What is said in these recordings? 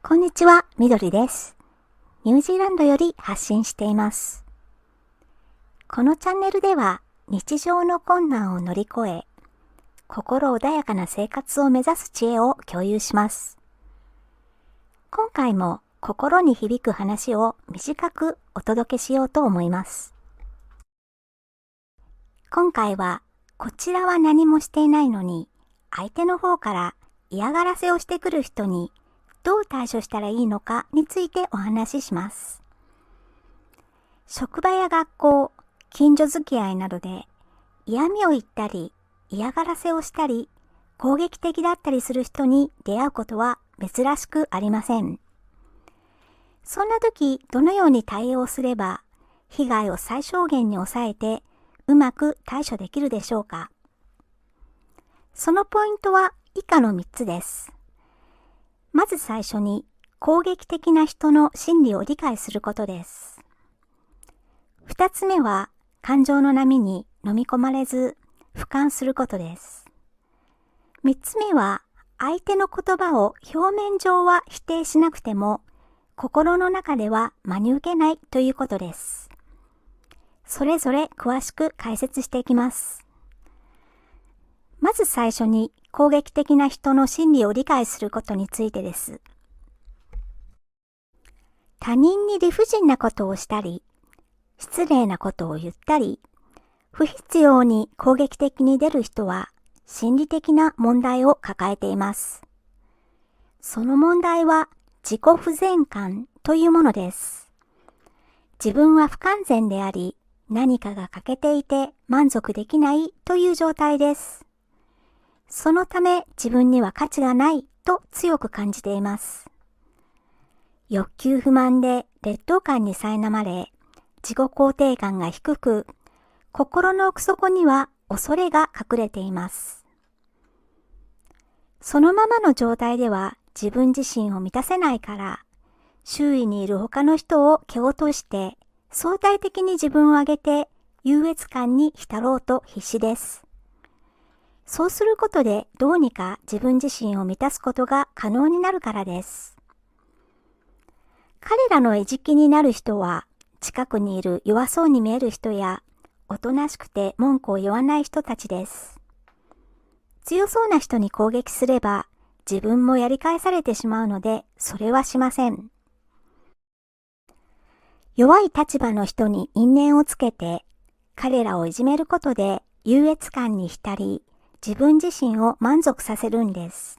こんにちは、みどりです。ニュージーランドより発信しています。このチャンネルでは日常の困難を乗り越え、心穏やかな生活を目指す知恵を共有します。今回も心に響く話を短くお届けしようと思います。今回は、こちらは何もしていないのに、相手の方から嫌がらせをしてくる人にどう対処したらいいのかについてお話しします。職場や学校、近所付き合いなどで嫌味を言ったり嫌がらせをしたり攻撃的だったりする人に出会うことは珍しくありません。そんな時どのように対応すれば被害を最小限に抑えてうまく対処できるでしょうか。そのポイントは以下の3つです。まず最初に攻撃的な人の心理を理解することです。2つ目は感情の波に飲み込まれず俯瞰することです。3つ目は相手の言葉を表面上は否定しなくても心の中では真に受けないということです。それぞれ詳しく解説していきます。まず最初に攻撃的な人の心理を理解することについてです。他人に理不尽なことをしたり、失礼なことを言ったり、不必要に攻撃的に出る人は心理的な問題を抱えています。その問題は自己不全感というものです。自分は不完全であり、何かが欠けていて満足できないという状態です。そのため自分には価値がないと強く感じています。欲求不満で劣等感に苛まれ、自己肯定感が低く、心の奥底には恐れが隠れています。そのままの状態では自分自身を満たせないから、周囲にいる他の人を蹴落として相対的に自分を上げて優越感に浸ろうと必死です。そうすることでどうにか自分自身を満たすことが可能になるからです。彼らの餌食になる人は近くにいる弱そうに見える人やおとなしくて文句を言わない人たちです。強そうな人に攻撃すれば自分もやり返されてしまうのでそれはしません。弱い立場の人に因縁をつけて彼らをいじめることで優越感に浸り自分自身を満足させるんです。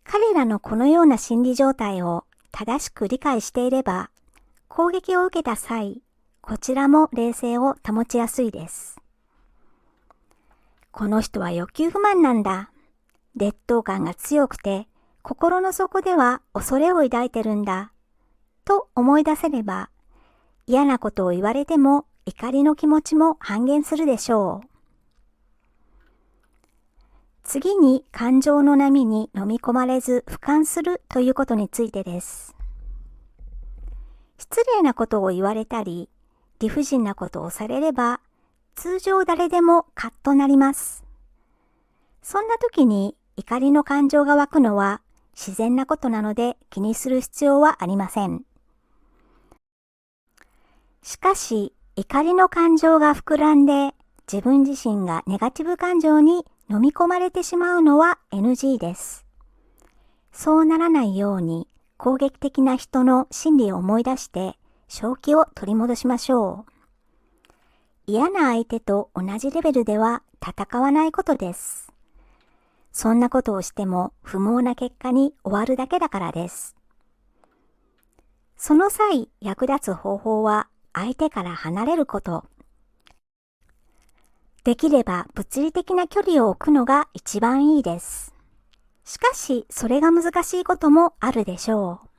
彼らのこのような心理状態を正しく理解していれば、攻撃を受けた際、こちらも冷静を保ちやすいです。この人は欲求不満なんだ。劣等感が強くて、心の底では恐れを抱いてるんだ。と思い出せれば、嫌なことを言われても怒りの気持ちも半減するでしょう。次に感情の波に飲み込まれず俯瞰するということについてです。失礼なことを言われたり、理不尽なことをされれば、通常誰でもカッとなります。そんな時に怒りの感情が湧くのは自然なことなので気にする必要はありません。しかし、怒りの感情が膨らんで自分自身がネガティブ感情に飲み込まれてしまうのは NG です。そうならないように攻撃的な人の心理を思い出して正気を取り戻しましょう。嫌な相手と同じレベルでは戦わないことです。そんなことをしても不毛な結果に終わるだけだからです。その際役立つ方法は相手から離れること。できれば物理的な距離を置くのが一番いいです。しかし、それが難しいこともあるでしょう。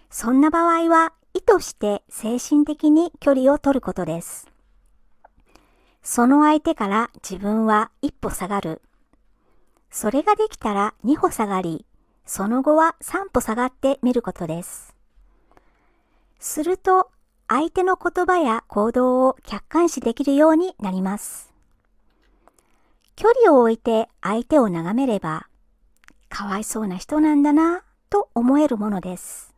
そんな場合は、意図して精神的に距離を取ることです。その相手から自分は一歩下がる。それができたら二歩下がり、その後は三歩下がってみることです。すると、相手の言葉や行動を客観視できるようになります。距離を置いて相手を眺めれば、かわいそうな人なんだなと思えるものです。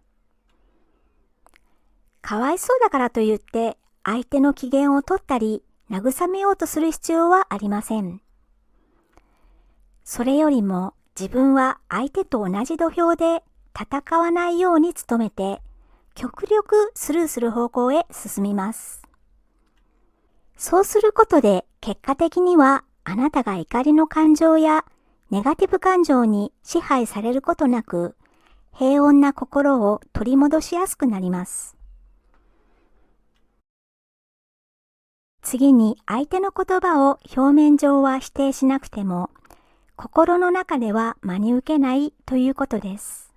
かわいそうだからといって相手の機嫌を取ったり慰めようとする必要はありません。それよりも自分は相手と同じ土俵で戦わないように努めて極力スルーする方向へ進みます。そうすることで結果的にはあなたが怒りの感情やネガティブ感情に支配されることなく平穏な心を取り戻しやすくなります。次に相手の言葉を表面上は否定しなくても心の中では真に受けないということです。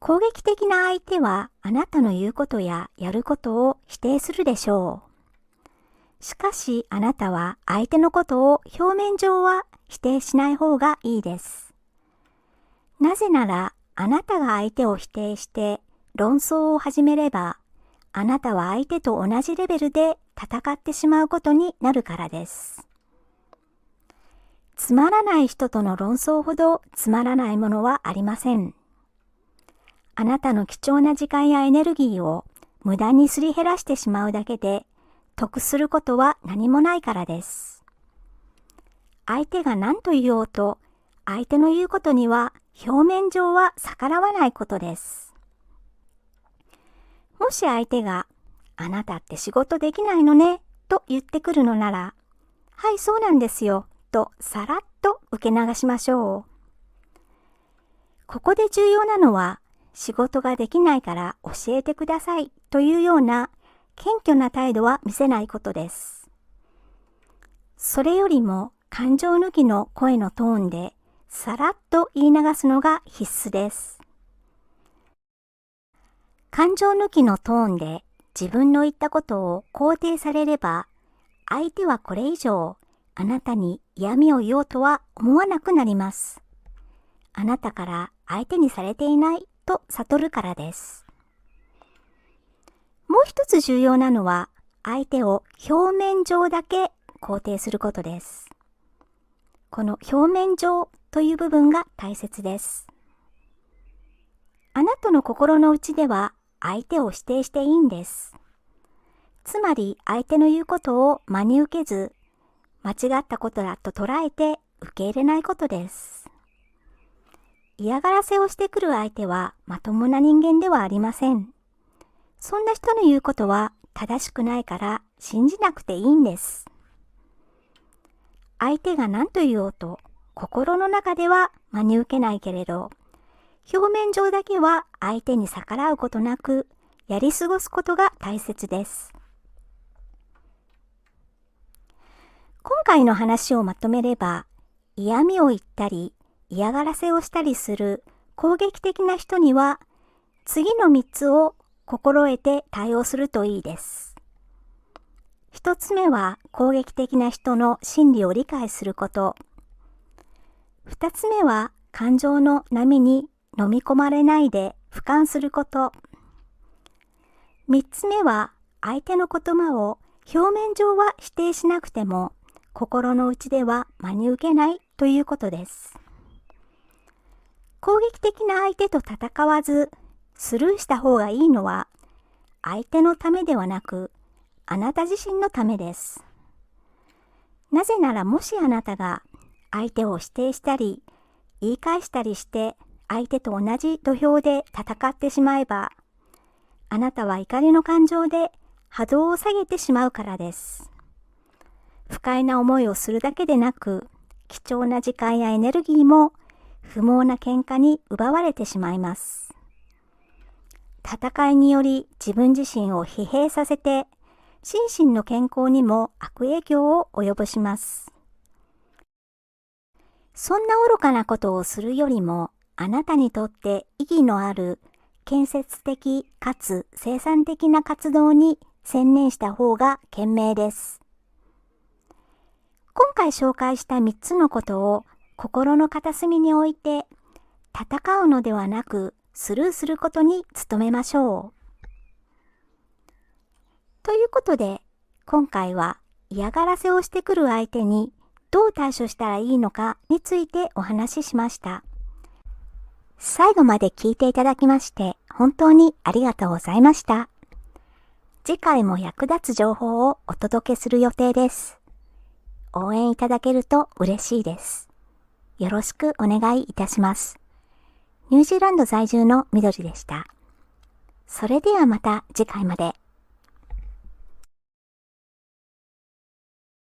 攻撃的な相手はあなたの言うことややることを否定するでしょう。しかしあなたは相手のことを表面上は否定しない方がいいです。なぜならあなたが相手を否定して論争を始めればあなたは相手と同じレベルで戦ってしまうことになるからです。つまらない人との論争ほどつまらないものはありません。あなたの貴重な時間やエネルギーを無駄にすり減らしてしまうだけで得することは何もないからです。相手が何と言おうと相手の言うことには表面上は逆らわないことです。もし相手があなたって仕事できないのねと言ってくるのならはいそうなんですよとさらっと受け流しましょう。ここで重要なのは仕事ができないから教えてくださいというような謙虚な態度は見せないことです。それよりも感情抜きの声のトーンでさらっと言い流すのが必須です。感情抜きのトーンで自分の言ったことを肯定されれば相手はこれ以上あなたに嫌味を言おうとは思わなくなります。あなたから相手にされていないと悟るからです。もう一つ重要なのは相手を表面上だけ肯定することです。この表面上という部分が大切です。あなたの心の内では相手を否定していいんです。つまり相手の言うことを真に受けず間違ったことだと捉えて受け入れないことです。嫌がらせをしてくる相手はまともな人間ではありません。そんな人の言うことは正しくないから信じなくていいんです。相手が何と言おうと心の中では真に受けないけれど、表面上だけは相手に逆らうことなくやり過ごすことが大切です。今回の話をまとめれば、嫌味を言ったり嫌がらせをしたりする攻撃的な人には次の3つを心得て対応するといいです。1つ目は攻撃的な人の心理を理解すること。2つ目は感情の波に飲み込まれないで俯瞰すること。3つ目は相手の言葉を表面上は否定しなくても心の内では真に受けないということです。攻撃的な相手と戦わずスルーした方がいいのは相手のためではなくあなた自身のためです。なぜならもしあなたが相手を否定したり言い返したりして相手と同じ土俵で戦ってしまえばあなたは怒りの感情で波動を下げてしまうからです。不快な思いをするだけでなく貴重な時間やエネルギーも不毛な喧嘩に奪われてしまいます。戦いにより自分自身を疲弊させて、心身の健康にも悪影響を及ぼします。そんな愚かなことをするよりも、あなたにとって意義のある建設的かつ生産的な活動に専念した方が賢明です。今回紹介した3つのことを心の片隅に置いて戦うのではなくスルーすることに努めましょう。ということで今回は嫌がらせをしてくる相手にどう対処したらいいのかについてお話ししました。最後まで聞いていただきまして本当にありがとうございました。次回も役立つ情報をお届けする予定です。応援いただけると嬉しいです。よろしくお願いいたします。ニュージーランド在住のみどりでした。それではまた次回まで。